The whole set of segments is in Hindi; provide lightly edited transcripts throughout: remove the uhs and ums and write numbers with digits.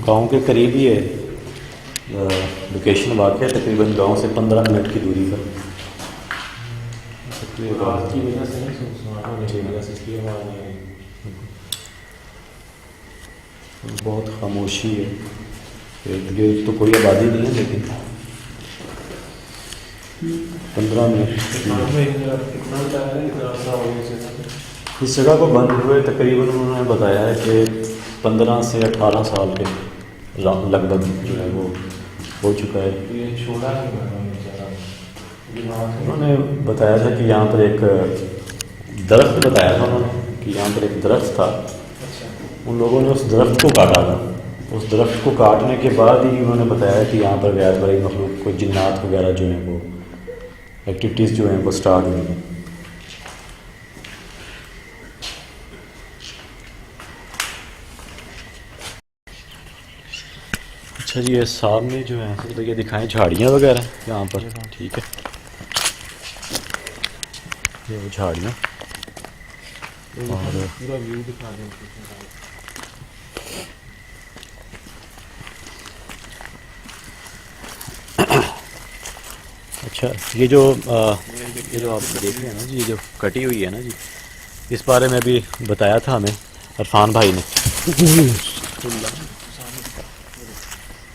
गांव के करीब ही है लोकेशन वाक़ है, तकरीबन गांव से 15 मिनट की दूरी पर। रात की वजह से बहुत खामोशी है, ये तो कोई आबादी नहीं है, लेकिन 15 मिनट इस जगह को बंद हुए तकरीबन उन्होंने बताया है कि 15 से 18 साल के लगभग जो है वो हो चुका है। ये छोड़ा उन्होंने बताया था कि यहाँ पर एक दरख्त बताया था उन्होंने कि यहाँ पर एक दरख्त था, उन लोगों ने उस दरख्त को काटा था। उस दरख्त को काटने के बाद ही उन्होंने बताया कि यहाँ पर गैर बरी मखलूक को जिन्नात वगैरह जो हैं वो एक्टिविटीज़ जो हैं वो स्टार्ट हुई हैं। अच्छा जी, ये सामने जो है तो ये दिखाएं झाड़ियाँ वगैरह यहाँ पर, ठीक है, ये वो झाड़ियाँ और पूरा व्यू दिखा दें। अच्छा, ये जो आप देख रहे हैं ना जी, ये जो कटी हुई है ना जी, इस बारे में भी बताया था हमें इरफान भाई ने।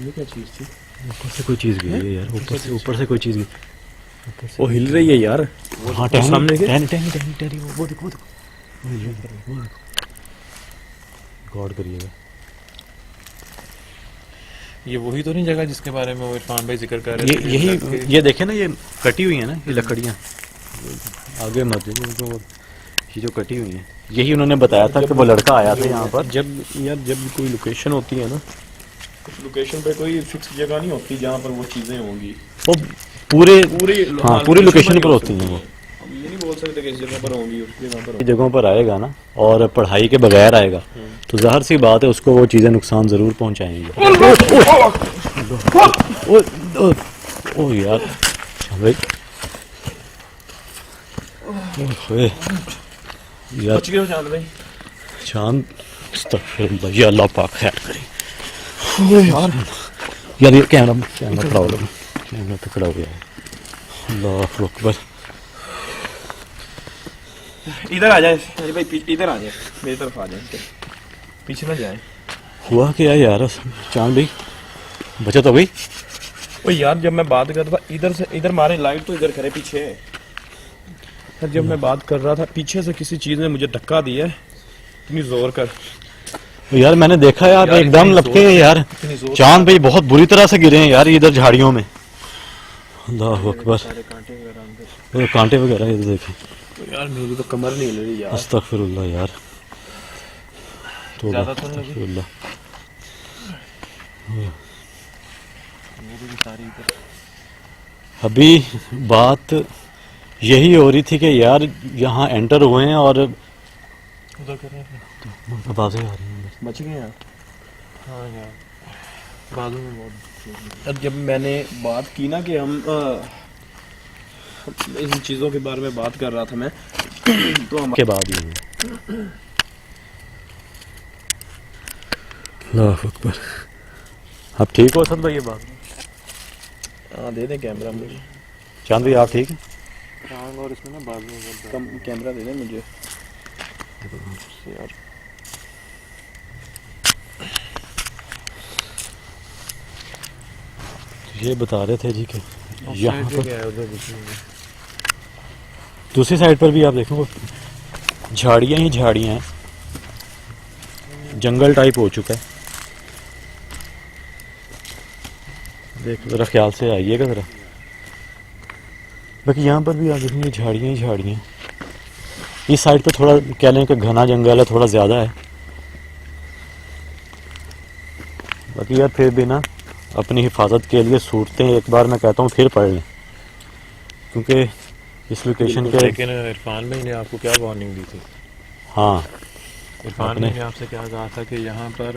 ये क्या चीज़ थी? ऊपर से कोई चीज़ गिरी है यार, ऊपर से कोई चीज़ गिरी। वो हिल रही है यार। हाँ, सामने के टहनी वो देखो गॉड करिएगा। ये वही तो नहीं जगह जिसके बारे में वो इरफान भाई जिक्र कर रहे थे? यही ये देखे ना, ये कटी हुई है ना, ये लकड़ियाँ आगे मत देखो, ये जो कटी हुई हैं, यही उन्होंने बताया था कि वो लड़का आया था यहाँ पर। जब कोई लोकेशन होती है ना, लोकेशन पे कोई फिक्स जगह नहीं होती जहाँ पर वो चीज़ें होंगी, वो पूरी लोकेशन पर होती हैं। वो हम ये नहीं बोल सकते कि इस जगह पर होंगी, उस जगह पर जगहों पर आएगा ना और पढ़ाई के बगैर आएगा तो ज़ाहिर सी बात है उसको वो चीज़ें नुकसान ज़रूर पहुँचाएंगी। ओ यार भाई, यार बच गए चांद भाई। चांद ये अल्लाह पाक खैर करे। यार ये कैमरा प्रॉब्लम, कैमरा पकड़ा हो गया है। अल्लाह अकबर। इधर आ जाए अरे भाई, इधर आ जाए, मेरी तरफ आ जाए, पीछे ना जाए। हुआ क्या यार चांद भाई, बचत हो गई? ओ यार, जब मैं बात कर रहा था इधर से, इधर मारे लाइट तो इधर करे पीछे। जब मैं बात कर रहा था पीछे से किसी चीज ने मुझे धक्का दिया है, इतनी जोर कर। यार मैंने देखा यार एकदम लपके हैं यार, चांद भाई बहुत बुरी तरह से गिरे हैं यार इधर झाड़ियों में। अल्लाह अकबर, कांटे वगैरह इधर देखें। तो यार मेरी तो कमर नहीं हिल रही यार। अस्तगफिरुल्लाह यार, ज्यादा तो नहीं लगी? अभी बात यही हो रही थी कि यार यहाँ एंटर हुए हैं और उधर कर रहे हैं, आवाजें आ रही हैं। बच गए यार। हाँ यार, बाजू में बहुत। अब जब मैंने बात की ना कि हम इन चीज़ों के बारे में बात कर रहा था मैं तो हम के बाद ही अल्लाह अकबर। आप ठीक हो सब भाई? ये बात हाँ, दे दें कैमरा मुझे चांद भाई, आप ठीक हैं? और इसमें ना बाजू में कम कैमरा दे दें मुझे यार। ये बता रहे थे जी कि यहाँ पर दूसरी साइड पर भी आप देखो झाड़ियाँ ही झाड़ियाँ हैं, जंगल टाइप हो चुका है। देख ज़रा ख्याल से आइएगा ज़रा। बाकी यहाँ पर भी आप देखेंगे झाड़ियाँ ही झाड़ियाँ। इस साइड पे थोड़ा कह लें कि घना जंगल है, थोड़ा ज़्यादा है। बाकी यार फिर भी ना अपनी हिफाजत के लिए सूरतें एक बार मैं कहता हूँ फिर पढ़ लें, क्योंकि इस लोकेशन के। लेकिन इरफान भाई ने आपको क्या वार्निंग दी थी? हाँ, इरफान भाई ने आपसे क्या कहा था कि यहाँ पर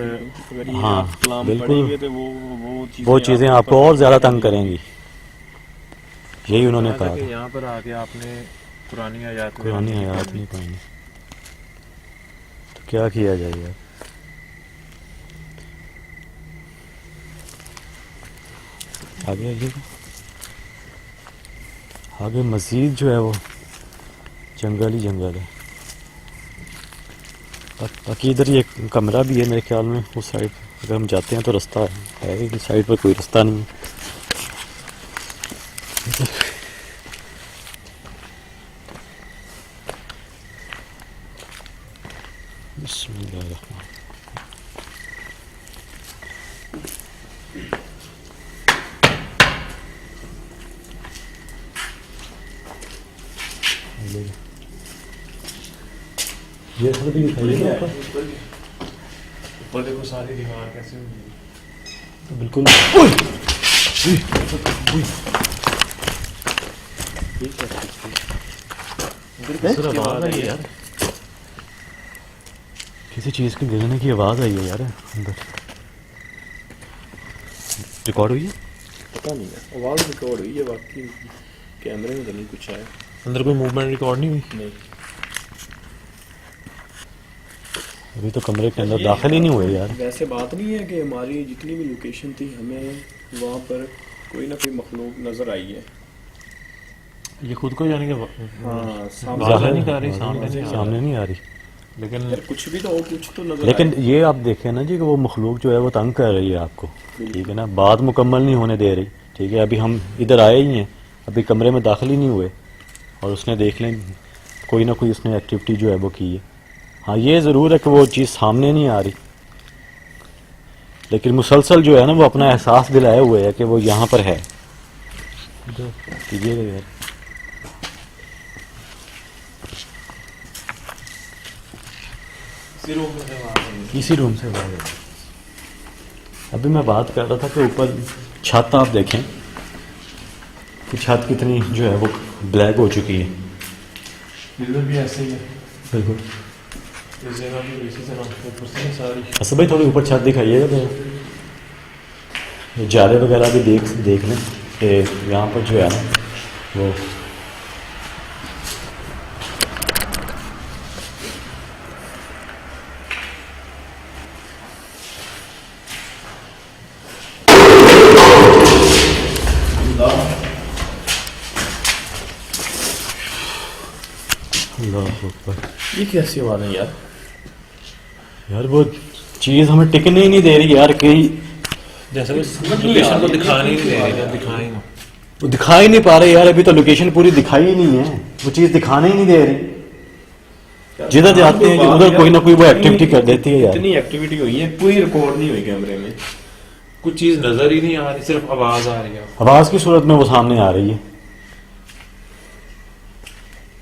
हाँ बिल्कुल, तो वो चीज़ें आपको और ज़्यादा तंग करेंगी, यही उन्होंने कहा कि था। यहाँ पर आके आपने पुरानी आयात नहीं पाएंगे तो क्या किया जाए यार। आगे आइएगा। आगे मज़ीद जो है वो जंगल ही जंगल है। बाकी इधर ये कमरा भी है मेरे ख्याल में, उस साइड अगर हम जाते हैं तो रास्ता है, इस साइड पर कोई रास्ता नहीं है। बिस्मिल्लाहिर्रहमान। ये सब भी दिखाइए ऊपर देखो सारी दीवार कैसे हुई है। तो बिल्कुल सर आवाज़ आई है यार, किसी चीज़ के गिरने की आवाज़ आई है यार अंदर। रिकॉर्ड हुई है? पता नहीं है, आवाज़ रिकॉर्ड हुई है, बाकी कैमरे में तो नहीं कुछ आया। अंदर कोई मूवमेंट रिकॉर्ड नहीं हुई? नहीं, अभी तो कमरे के अंदर दाखिल ही नहीं हुए यार। वैसे बात नहीं है कि हमारी जितनी भी लोकेशन थी हमें वहाँ पर कोई ना कोई मखलूक नज़र आई है। ये खुद को जाने के हाँ, ज़ाहिर नहीं कर रही, सामने नहीं आ रही, लेकिन यार कुछ भी तो हो, कुछ तो नज़र लेकिन ये आप देखें ना जी कि वो मखलूक जो है वो तंग कर रही है आपको, ठीक है ना, बात मुकम्मल नहीं होने दे रही, ठीक है। अभी हम इधर आए ही हैं, अभी कमरे में दाखिल ही नहीं हुए और उसने देख लें कोई ना कोई उसने एक्टिविटी जो है वो की है। हाँ ये ज़रूर है कि वो चीज़ सामने नहीं आ रही, लेकिन मुसलसल जो है ना वो अपना एहसास दिलाए हुए है कि वो यहाँ पर है। कीजिएगा यार, इसी रूम से बाहर है। अभी मैं बात कर रहा था कि ऊपर छत आप देखें कि छत कितनी जो है वो ब्लैक हो चुकी है। इधर भी ऐसे ही है बिल्कुल। इस जगह भी इसी तरह ऊपर से सारी। अच्छा भाई थोड़ी ऊपर छत दिखाइएगा तो ये जाले वगैरह भी देख लें कि यहाँ पर जो है ना वो अल्लाह अकबर। ये कैसी आवाज़ है यार? यार वो चीज़ हमें टिकने ही नहीं दे रही यार, कि जैसे लोकेशन को दिखाने ही नहीं दे रही, दिखाई ना वो दिखा ही नहीं पा रहे यार। अभी तो लोकेशन पूरी दिखाई ही नहीं है, वो चीज़ दिखाने ही नहीं दे रही। जिधर जाते हैं कि उधर कोई ना कोई वो एक्टिविटी कर देती है यार। इतनी एक्टिविटी हुई है, कोई रिकॉर्ड नहीं हुई कैमरे में। कुछ चीज नजर ही नहीं आ रही, सिर्फ आवाज आ रही है। आवाज़ की सूरत में वो सामने आ रही है।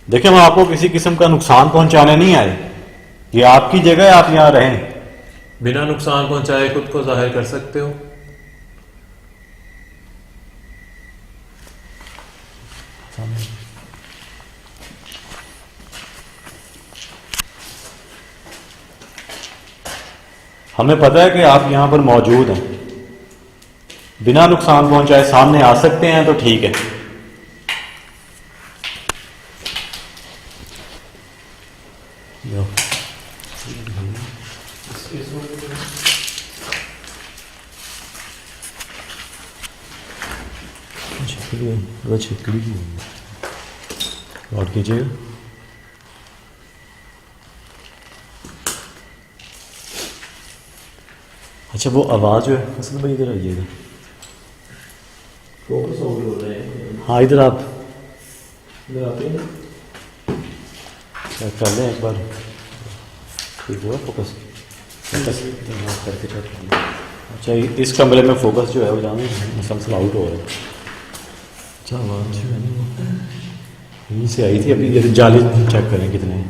देखिए हम आपको किसी किस्म का नुकसान पहुंचाने नहीं आए, ये आपकी जगह है, आप यहाँ रहें। बिना नुकसान पहुंचाए खुद को जाहिर कर सकते हो। हमें पता है कि आप यहाँ पर मौजूद हैं, बिना नुकसान पहुंचाए सामने आ सकते हैं तो ठीक है। लो। छिपकली भी है। और कीजिएगा। अच्छा वो आवाज़ जो है असल भाई इधर आइएगा। फोकस हो रहे हैं। हाँ इधर आप इधर आते हैं। चेक कर लें एक बार, ठीक हुआ फोकस? फोकस करके चेक कर लें। अच्छा इस कमरे में फोकस जो है वो जाने मसलसल आउट हो रहा है। अच्छा आवाज़ जो है ना यहीं से आई थी, अभी ये जाली चेक करें कितने हैं।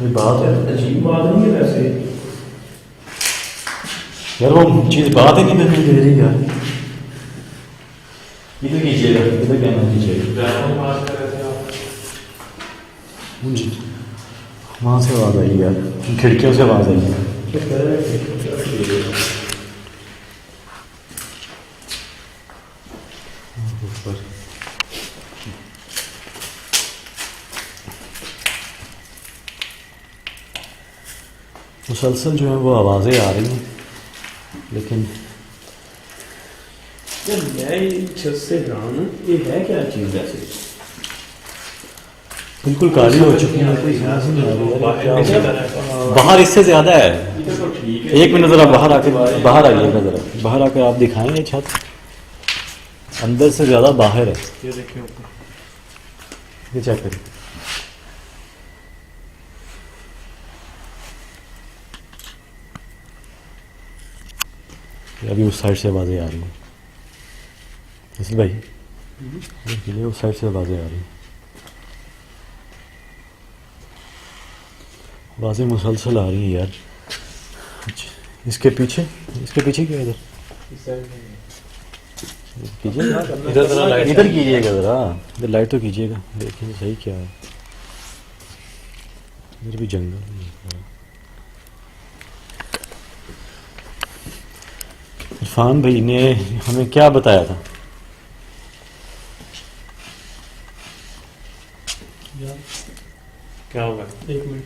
ये बात है, अजीब बात नहीं है वैसे। यार वो चीज़ बात ही नहीं करने दे रही यार। इधर कीजिएगा, इधर कैमरा कीजिएगा। जी वहाँ से आवाज़ आई यार, खिड़कियों से आवाज़ आई है। ऊपर मुसलसल जो है वो आवाज़ें आ रही हैं, लेकिन यार मैं ये छत से हैरान हूँ, ये है क्या चीज़ ऐसे? बिल्कुल काली हो चुकी है। कोई समझ नहीं आ रही है। बाहर इससे ज़्यादा है। इधर तो ठीक है। एक मिनट ज़रा बाहर आइएगा ज़रा, बाहर आकर आप दिखाएं ये छत अंदर से ज़्यादा बाहर है। ये देखिए ऊपर, ये चेक करिए। अभी उस साइड से आवाज़ें आ रही हैं। इसलिए भाई देखिए उस साइड से आवाज़ें आ रही हैं, आवाज़ें मुसलसल आ रही हैं यार। अच्छा, इसके पीछे क्या है इधर? कीजिए इधर जरा लाइट इधर कीजिएगा ज़रा, इधर लाइट तो कीजिएगा, देखिए सही क्या है। इधर भी जंगल है। इरफान भाई ने हमें क्या बताया था? क्या होगा? एक मिनट,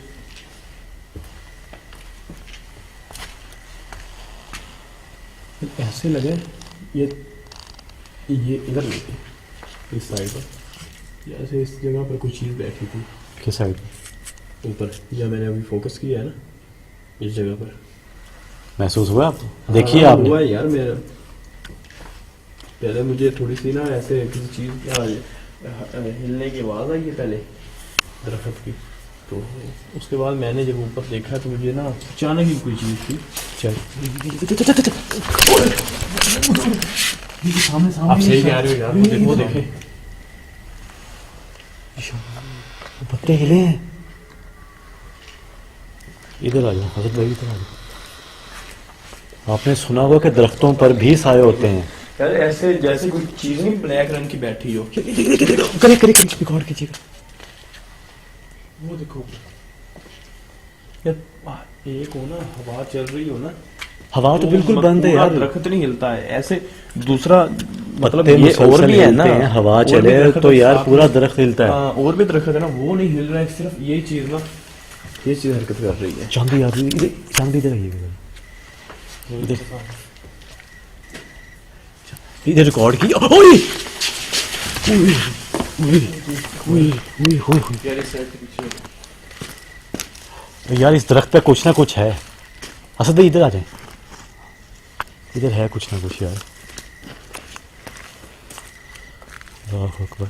ऐसे लगे ये इधर लगे, इस साइड पर, जैसे इस जगह पर कोई चीज़ बैठी थी। किस साइड? ऊपर जहाँ मैंने अभी फोकस किया है ना, इस जगह पर महसूस हुआ आपको? देखिए हाँ, आपने। हुआ है यार मेरा। पहले मुझे थोड़ी सी ना ऐसे किसी चीज़ क्या हिलने की आवाज़ आई है पहले दरख्त की, तो उसके बाद मैंने जब ऊपर देखा तो मुझे ना अचानक ही कोई चीज़ थी। सामने आप सही कह रहे हो यार, वो देखे पत्ते हिले हैं। इधर आ जाओ हजरत भाई, इधर आ जाओ। आपने सुना होगा कि दरख्तों पर भी साए होते हैं। यार ऐसे जैसे कोई चीज़ नहीं ब्लैक रंग की बैठी हो। करे रिकॉर्ड कीजिएगा। वो देखो यार, एक हो ना, हवा चल रही हो ना, हवा तो बिल्कुल बंद है पूरा यार। दरख्त नहीं हिलता है ऐसे। दूसरा मतलब पत्ते ये और मुसलसल भी है ना, हिलते हैं, हवा और भी चले दरख्त तो यार साथ पूरा में- दरख्त हिलता है। हाँ, और भी दरख्त है ना, वो नहीं हिल रहा है, सिर्फ यही चीज ना, ये चीज हरकत कर रही है। चांदी आ रही है, चांदी इधर आइएगा। इधर रिकॉर्ड की। ओए! ओए! ओए! ओए! ओए! यार इस दरख्त पे कुछ ना कुछ है। असद भाई इधर आ जाए, इधर है कुछ ना कुछ यार। अल्लाहु अकबर।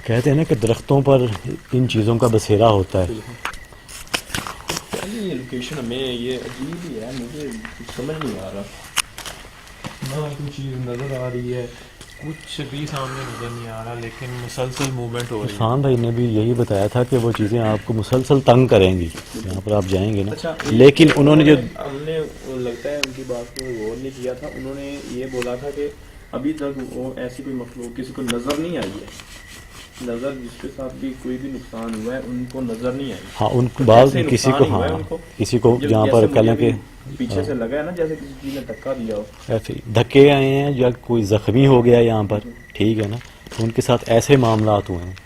कहते हैं ना कि दरख्तों पर इन चीज़ों का बसेरा होता है। ये लोकेशन हमें ये अजीब ही है, मुझे कुछ समझ नहीं आ रहा ना, कोई चीज नजर आ रही है। कुछ भी सामने नजर नहीं आ रहा, लेकिन मुसलसल मूवमेंट हो रही है। इरफान भाई ने भी यही बताया था कि वो चीज़ें आपको मुसलसल तंग करेंगी यहाँ पर आप जाएंगे ना। अच्छा, लेकिन उन्होंने जो हमने लगता है उनकी बात को गौर नहीं किया था। उन्होंने ये बोला था कि अभी तक वो ऐसी कोई मखलूक किसी को नजर नहीं आई है, नजर जिसके साथ भी कोई भी नुकसान हुआ है उनको नजर नहीं आई। हाँ उनको बाद ऐसे किसी को, नुकसान हुआ है हाँ उनको। किसी को जब यहाँ जैसे पर मुझे कल के भी पीछे से लगा है ना, जैसे किसी चीज ने धक्का दिया हो। ऐसे ही धक्के आए हैं या कोई ज़ख्मी हो गया यहाँ पर, ठीक है ना, तो उनके साथ ऐसे मामलात हुए हैं।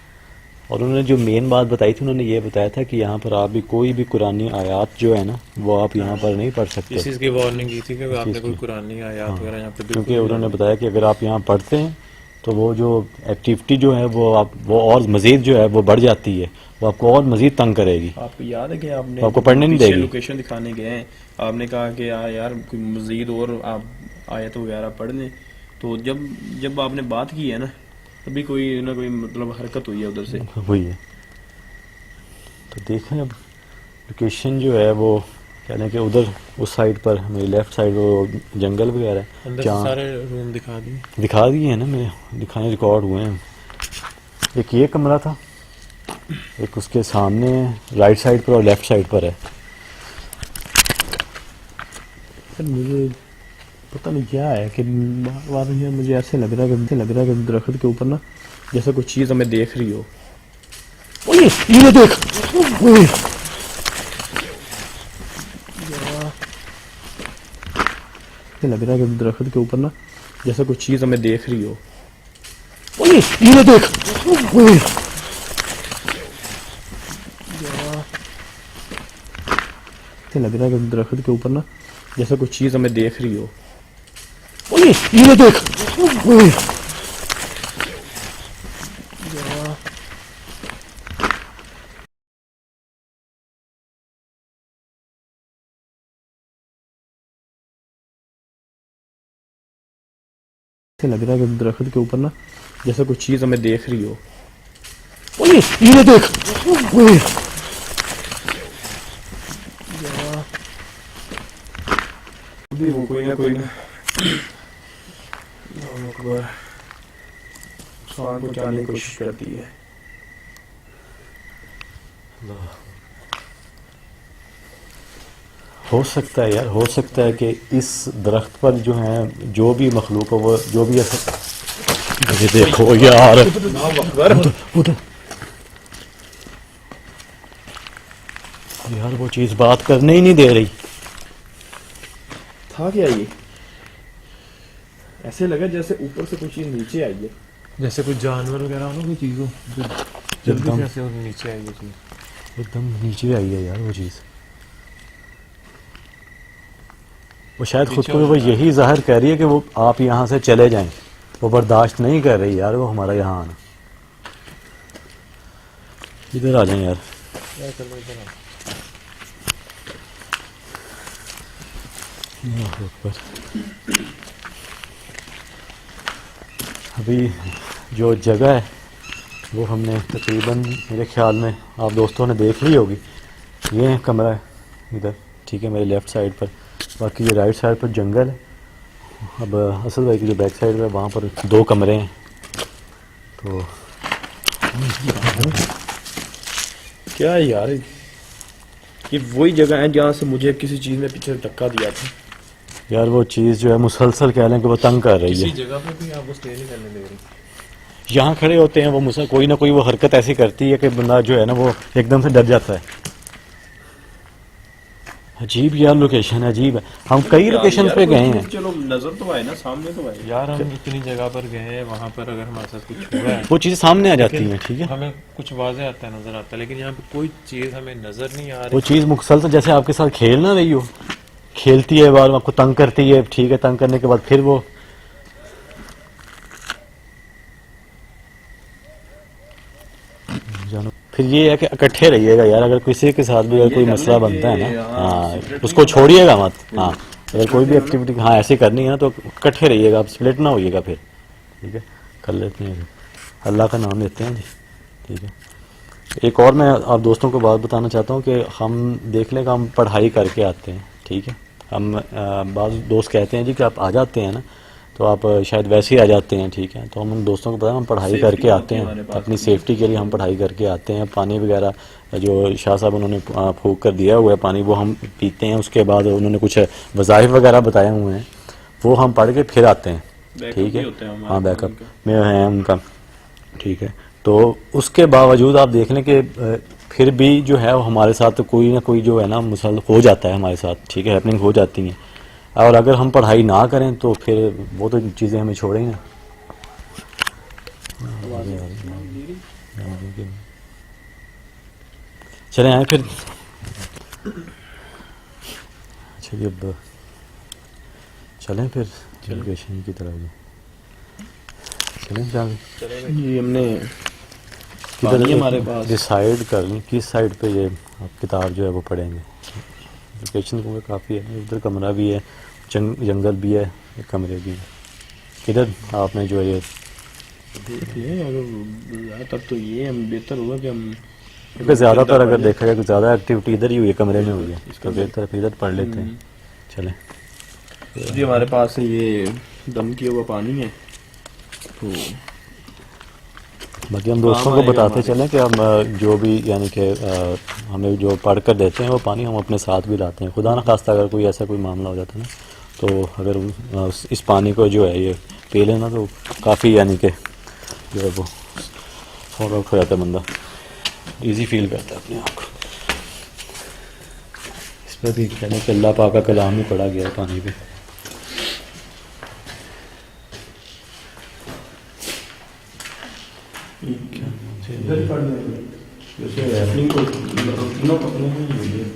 और उन्होंने जो मेन बात बताई थी, उन्होंने ये बताया था कि यहाँ पर आप भी कोई भी कुरानी आयात जो है ना वो आप यहाँ पर नहीं पढ़ सकते, इस चीज़ की वार्निंग की थी कि आपने चीज़ कोई की। कुरानी आयात हाँ, वगैरह यहाँ पे क्योंकि बिल्कुल उन्होंने बताया कि अगर आप यहाँ पढ़ते हैं तो वो जो एक्टिविटी जो है वो और मज़ीद जो है वो बढ़ जाती है, वो आपको और मज़ीद तंग करेगी। आपको याद है कि आपने आपको पढ़ने नहीं पीछे देगी। लोकेशन दिखाने गए हैं, आपने कहा कि यार कोई मजीद और आप आयत वगैरह पढ़ लें, तो जब आपने बात की है ना, तभी कोई ना कोई मतलब हरकत हुई है उधर से। हुई है। तो देखें अब लोकेशन जो है वो कहते हैं कि उधर उस साइड पर मेरी लेफ्ट साइड वो जंगल वगैरह है, अंदर से जहाँ सारे रूम दिखा दिए। दिखा दिए हैं ना, मैंने दिखाने रिकॉर्ड हुए हैं। एक ये कमरा था, एक उसके सामने राइट साइड पर और लेफ्ट साइड पर है। मुझे पता नहीं क्या है कि बार बार मुझे ऐसे लग रहा है कि दरख्त के ऊपर ना जैसे कोई चीज़ हमें देख रही हो। ओए ये देख, ओए लग रहा है कि दरख्त के ऊपर ना जैसे कोई चीज हमें देख रही हो। ओए ये देख, ओए लग रहा है कि दरख्त के ऊपर ना जैसे कोई चीज हमें देख रही हो। ओए ये देख, ओए लग रहा है कि दरख्त के ऊपर ना जैसे कोई चीज हमें देख रही हो। ओए ये देख, ओए वो कोई ना अकबर नुकसान पहुंचाने की कोशिश करती है। हो सकता है यार, हो सकता है कि इस दरख्त पर जो है जो भी मखलूक हो वो जो भी ऐसा, ये देखो यार उधर यार वो चीज बात करने ही नहीं दे रही। था क्या ये? ऐसे लगा जैसे ऊपर से कोई चीज नीचे आई है। जैसे कोई जानवर वगैरह हो ना, कोई चीज हो जो जल्दी से ऐसे नीचे आई है चीज, एकदम नीचे आई है यार वो चीज। वो शायद खुद को वो यही जाहिर कर रही है कि वो आप यहाँ से चले जाएं, वो बर्दाश्त नहीं कर रही यार वो हमारा यहाँ आना। इधर आ जाएं यार। अल्लाहु अकबर। अभी जो जगह है वो हमने तकरीबन मेरे ख्याल में आप दोस्तों ने देख ली होगी। ये कमरा है इधर, ठीक है, मेरे लेफ़्ट साइड पर। बाकी ये राइट साइड पर जंगल है। अब असल भाई की जो बैक साइड है वहाँ पर 2 कमरे हैं। तो क्या है यार, ये वही जगह है जहाँ से मुझे किसी चीज ने पीछे धक्का दिया था। यार वो चीज़ जो है मुसलसल कह लें कि वो तंग कर रही है। किसी जगह पे भी आपको स्टे नहीं करने दे रही। यहाँ खड़े होते हैं वो कोई ना कोई वो हरकत ऐसी करती है कि बंदा जो है ना वो एकदम से डर जाता है। अजीब यार लोकेशन है, अजीब है। हम कई लोकेशन पे गए हैं। चलो नजर तो आए ना, सामने तो आए यार हम इतनी जगह पर गए हैं, वहाँ पर अगर हमारे साथ कुछ हुआ है वो चीज़ें सामने आ जाती हैं, ठीक है। हमें कुछ वाज़े आता है, नजर आता है, लेकिन यहाँ पे कोई चीज हमें नजर नहीं आ वो रही। चीज़ मुसलसल जैसे आपके साथ खेल ना रही हो, खेलती है बार आपको तंग करती है, ठीक है। तंग करने के बाद फिर वो जानो, फिर ये है कि इकट्ठे रहिएगा यार। अगर किसी के साथ भी अगर कोई मसला बनता है ना, हाँ उसको छोड़िएगा मत। हाँ अगर कोई भी एक्टिविटी हाँ ऐसे करनी है ना तो इकट्ठे रहिएगा, आप स्प्लिट ना होइएगा फिर, ठीक है। कर लेते हैं, अल्लाह का नाम लेते हैं जी, ठीक है। एक और मैं आप दोस्तों को बात बताना चाहता हूँ कि हम देख लें कि हम पढ़ाई करके आते हैं, ठीक है। हम बाज़ दोस्त कहते हैं जी कि आप आ जाते हैं ना तो आप शायद वैसे ही आ जाते हैं, ठीक है। तो हम उन दोस्तों को पता है हम पढ़ाई करके आते हैं, अपनी सेफ्टी के लिए हम पढ़ाई करके आते हैं। पानी वगैरह जो शाह साहब उन्होंने फूक कर दिया हुआ है पानी, वो हम पीते हैं। उसके बाद उन्होंने कुछ वज़ाइफ वगैरह बताए हुए हैं, वो हम पढ़ के फिर आते हैं, ठीक है। हाँ बैकअप में है उनका, ठीक है। तो उसके बावजूद आप देख लें कि फिर भी जो है वो हमारे साथ कोई ना कोई जो है ना मसल हो जाता है हमारे साथ, ठीक है, हैपनिंग हो जाती हैं। और अगर हम पढ़ाई ना करें तो फिर वो तो चीज़ें हमें छोड़ेंगी ना। चले आए फिर, चलिए अब चलें फिर लोकेशन की तरफ जी, चलें जाके। ये हमने किधर हमारे पास डिसाइड कर लें किस साइड पे ये आप किताब जो है वो पढ़ेंगे। लोकेशन को काफ़ी है, उधर कमरा भी है, जंगल भी है, कमरे भी है। किधर आपने जो है ये देखिए, अगर तब तो ये हम बेहतर होगा कि हम क्योंकि ज़्यादातर अगर देखा जाए तो ज़्यादा एक्टिविटी इधर ही हुई है, कमरे में हुई है, इसका बेहतर इधर पढ़ लेते हैं। चलें जी, हमारे पास ये दम किया हुआ पानी है, तो बाकी हम दोस्तों को बताते चलें कि हम जो भी यानी कि हमें जो पढ़ कर देते हैं वो पानी हम अपने साथ भी लाते हैं। खुदा न खास्ता अगर कोई ऐसा कोई मामला हो जाता है ना तो अगर इस पानी को जो है ये पी लेना तो काफ़ी यानी कि जो है वो सॉर्ट आउट हो जाता है, बंदा इजी फील करता है अपने आप को। इस पर भी कहने कि अल्लाह पाक का कलाम ही पढ़ा गया है पानी पे। जैसे हैपनिंग को तीनों कपड़ों में ही हुई है।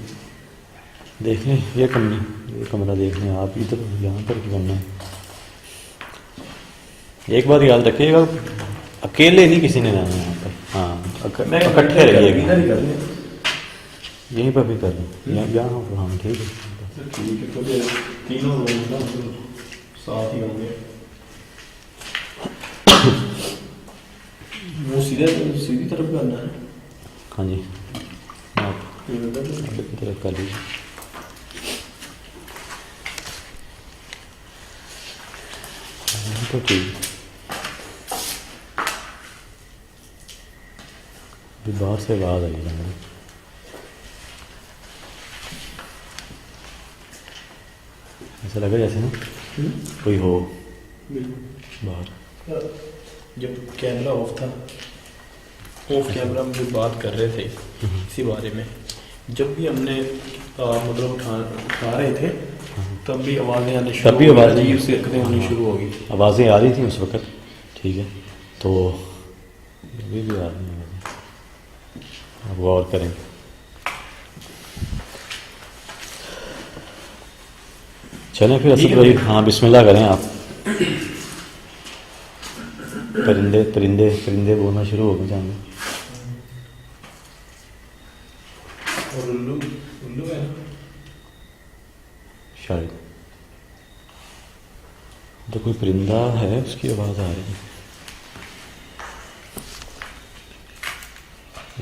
देख लें ये कमरा देख लें आप, इधर यहाँ पर क्यों करना है। एक बात याद रखिएगा, अकेले नहीं किसी ने रहना यहाँ पर। हाँ इकट्ठे रहिएगा, यहीं पर भी कर लें यहाँ पर। हाँ ठीक है, तो तीनों रूम साथ ही होंगे। वो सीधी तरफ करना है। हाँ जी आप तरफ कर लीजिए। तो ठीक, अभी बाहर से आवाज़ आई है, ऐसा लगा जैसे ना कोई हो बाहर। जब कैमरा ऑफ था, ऑफ कैमरा में जो बात कर रहे थे इसी बारे में, जब भी हमने मतलब उठा रहे थे तब भी आवाज़ें आनी शुरू, तब भी आवाज़ें सिरकतें होनी शुरू हो गई, आवाज़ें आ रही थी उस वक़्त। ठीक है, तो अभी भी आ रही हैं, आप गौर करें। चलें फिर असद भाई, हाँ बिस्मिल्लाह करें आप। परिंदे परिंदे परिंदे बोलना शुरू हो गए जाने। और उल्लू उल्लू है शायद तो कोई परिंदा है, उसकी आवाज़ आ रही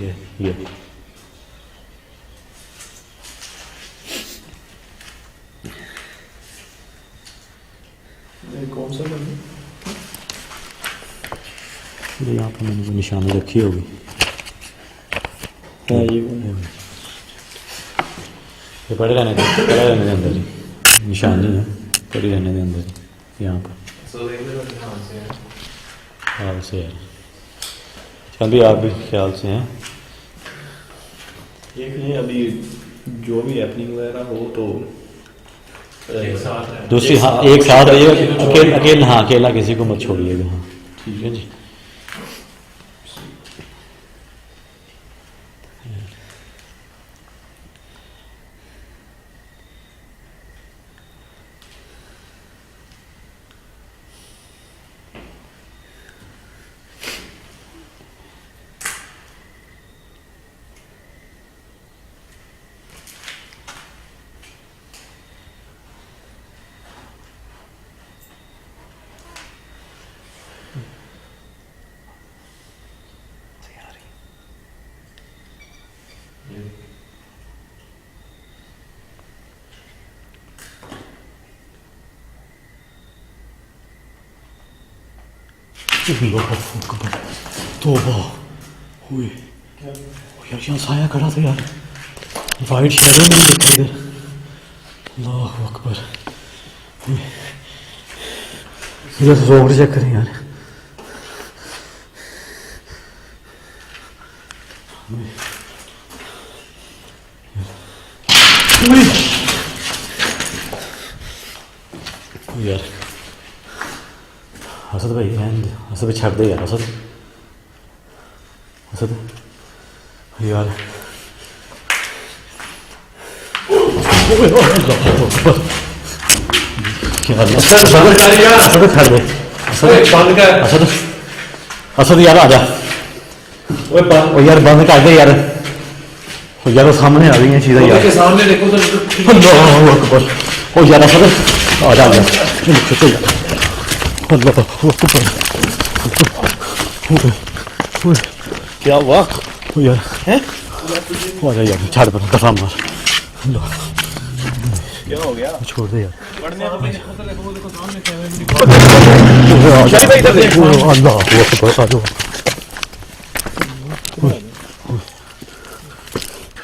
है। ये कौन सा बंदा? यहाँ पर मैंने कोई निशानी रखी होगी। हाँ ये पड़े रहने दे अंदर ही, निशानी है, पड़ी रहने दे अंदर ही यहाँ पर। ख्याल से है, चल भी आप भी ख्याल से हैं। एक नहीं, अभी जो भी हैपनिंग वगैरह हो तो दूसरी, हाँ एक साथ रहिएगा, अकेला हाँ अकेला किसी को मत छोड़िएगा। हाँ ठीक है जी। तौबा हुई यार, यहाँ साया खड़ा था यार, वाइट शैडो में देखा इधर। अल्लाह अकबर, इधर रोड चेक करें यार। यार असद भाई, असद भाई छड़ दे यार, असद असद यार। असद यार आजा, यार बंद कर दे यार, यार वो सामने आ रही है चीज़ें यार, सामने देखो तो अल्लाह अकबर। ओ यार असद आजा आजा, अल्लाह अकबर। क्या हुआ यार है? आजा यार, छाड़ पर दफा मार। क्या हो गया? छोड़ दे यार।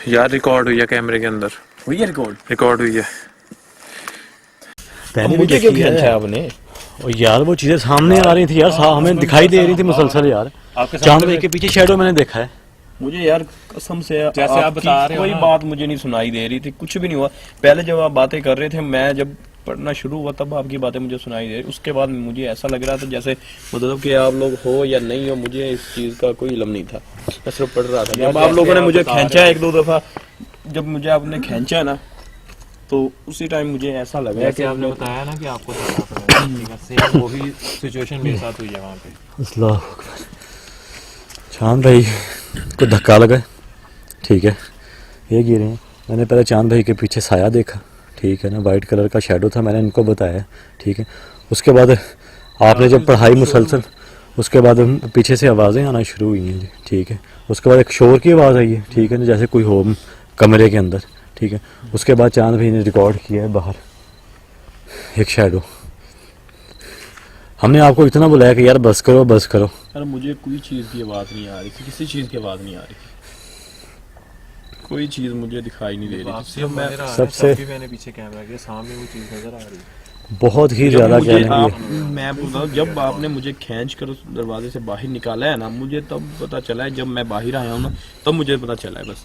यार रिकॉर्ड हुई है कैमरे के अंदर, हुई है रिकॉर्ड हुई है। पहले मुझे क्यों खींचा है आपने? और यार वो चीजें सामने आ रही थी यार, हमें दिखाई दे रही थी मुसलसल यार। चांद के पीछे शैडो मैंने देखा है। मुझे यार कसम से जैसे आप बता रहे हो कोई ना, बात मुझे नहीं सुनाई दे रही थी, कुछ भी नहीं हुआ। पहले जब आप बातें कर रहे थे, मैं जब पढ़ना शुरू हुआ तब आपकी बातें मुझे सुनाई दे, उसके बाद मुझे ऐसा लग रहा था जैसे मतलब कि आप लोग हो या नहीं हो, मुझे इस चीज़ का कोई इल्म नहीं था, मैं सिर्फ पढ़ रहा था। जब आप लोगों ने मुझे खींचा एक दो दफ़ा, जब मुझे आपने खींचा ना, तो उसी टाइम मुझे ऐसा लगा जैसे कि आपने बताया ना कि आपको सेम वो भी सिचुएशन मेरे साथ हुई है वहाँ पे। अल्लाह अकबर। चांद भाई को धक्का लगा, ठीक है, ये गिरे हैं। मैंने पहले चांद भाई के पीछे साया देखा, ठीक है ना, वाइट कलर का शैडो था, मैंने इनको बताया, ठीक है। उसके बाद आपने जब पढ़ाई मुसलसल, उसके बाद पीछे से आवाज़ें आना शुरू हुई हैं जी, ठीक है। उसके बाद एक शोर की आवाज़ आई है, ठीक है ना, जैसे कोई हो कमरे के अंदर, ठीक है। उसके बाद चांद भाई ने रिकॉर्ड किया है बाहर एक शैडो। हमने आपको इतना बुलाया कि यार बस करो बस करो। यार मुझे कोई चीज़ की आवाज़ नहीं आ रही थी, किसी चीज़ की आवाज़ नहीं आ रही थी, कोई चीज़ मुझे दिखाई नहीं दे रही थी। सिर्फ मैं सबसे मैंने पीछे कैमरा किया, सामने वो चीज़ नजर आ रही है। बहुत ही ज़्यादा मुझे कहने आप, की मैं बोलता हूँ, जब आपने मुझे खींच कर उस दरवाजे से बाहर निकाला है ना, मुझे तब पता चला है, जब मैं बाहर आया हूँ ना तब मुझे पता चला है। बस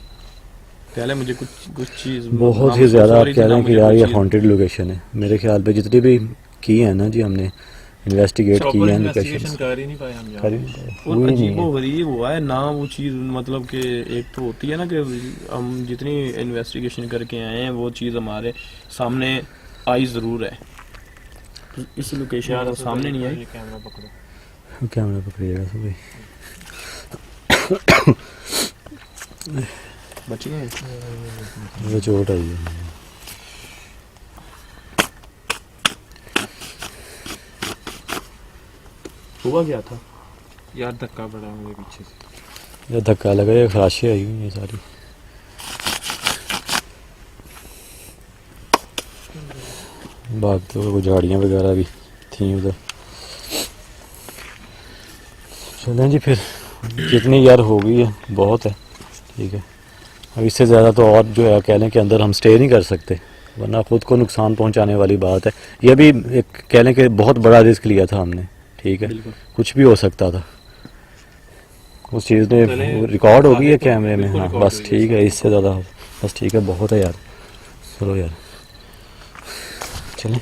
पहले मुझे कुछ चीज़ बहुत ही ज़्यादा आप कह रहे हैं कि यार ये हॉन्टेड लोकेशन है। मेरे ख्याल पे जितनी भी की है ना जी, हमने इन्वेस्टिगेट की है, इन्वेस्टिगेशन कर ही नहीं पाए हम यहाँ। कर ही नहीं पाए। और हुई नहीं अजीबो है। गरीब हुआ है ना वो चीज़, मतलब कि एक तो होती है ना कि हम जितनी इन्वेस्टिगेशन करके आए हैं वो चीज़ हमारे सामने आई ज़रूर है, इस लोकेशन पर सामने नहीं आई। कैमरा पकड़ो, कैमरा पकड़िएगा सब भाई, बच गए। ये चोट आई है। हुआ क्या था? यार धक्का पड़ा मुझे पीछे से। ये धक्का लगा, ये खराशें आई हुई हैं सारी। भागते हुए वो झाड़ियाँ वगैरह भी थी उधर। चलें जी फिर, जितनी यार हो गई है बहुत है, ठीक है। अब इससे ज़्यादा तो और जो है कह लें कि अंदर हम स्टे नहीं कर सकते, वरना ख़ुद को नुकसान पहुंचाने वाली बात है। यह भी एक कह लें कि बहुत बड़ा रिस्क लिया था हमने, ठीक है, कुछ भी हो सकता था। उस चीज़ ने रिकॉर्ड हो गई है कैमरे में, हाँ बस ठीक है, इससे ज़्यादा बस ठीक है, बहुत है यार। चलो यार चलें।